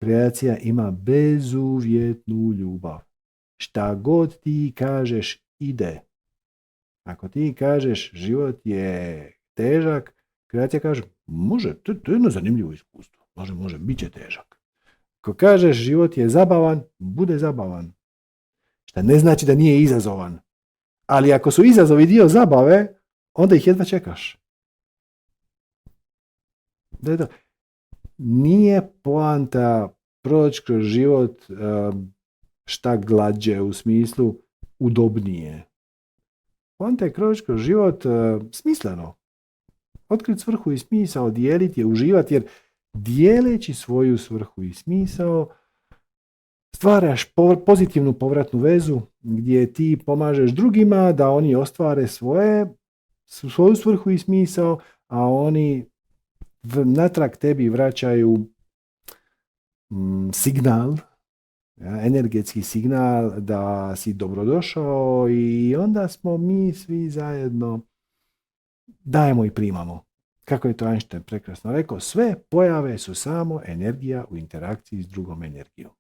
Kreacija ima bezuvjetnu ljubav. Šta god ti kažeš ide. Ako ti kažeš život je težak, kreacija kaže može, to je jedno zanimljivo iskustvo. Može, bit će težak. Ako kažeš život je zabavan, bude zabavan. Šta ne znači da nije izazovan. Ali ako su izazovi dio zabave, onda ih jedva čekaš. Nije poanta proći kroz život šta glađe u smislu udobnije. Poanta je proći kroz život smisleno. Otkriti svrhu i smisao, dijeliti je, uživati, jer dijeleći svoju svrhu i smisao stvaraš pozitivnu povratnu vezu gdje ti pomažeš drugima da oni ostvare svoju svrhu i smisao, a oni natrag tebi vraćaju signal, energetski signal da si dobrodošao i onda smo mi svi zajedno dajemo i primamo. Kako je to Einstein prekrasno rekao, sve pojave su samo energija u interakciji s drugom energijom.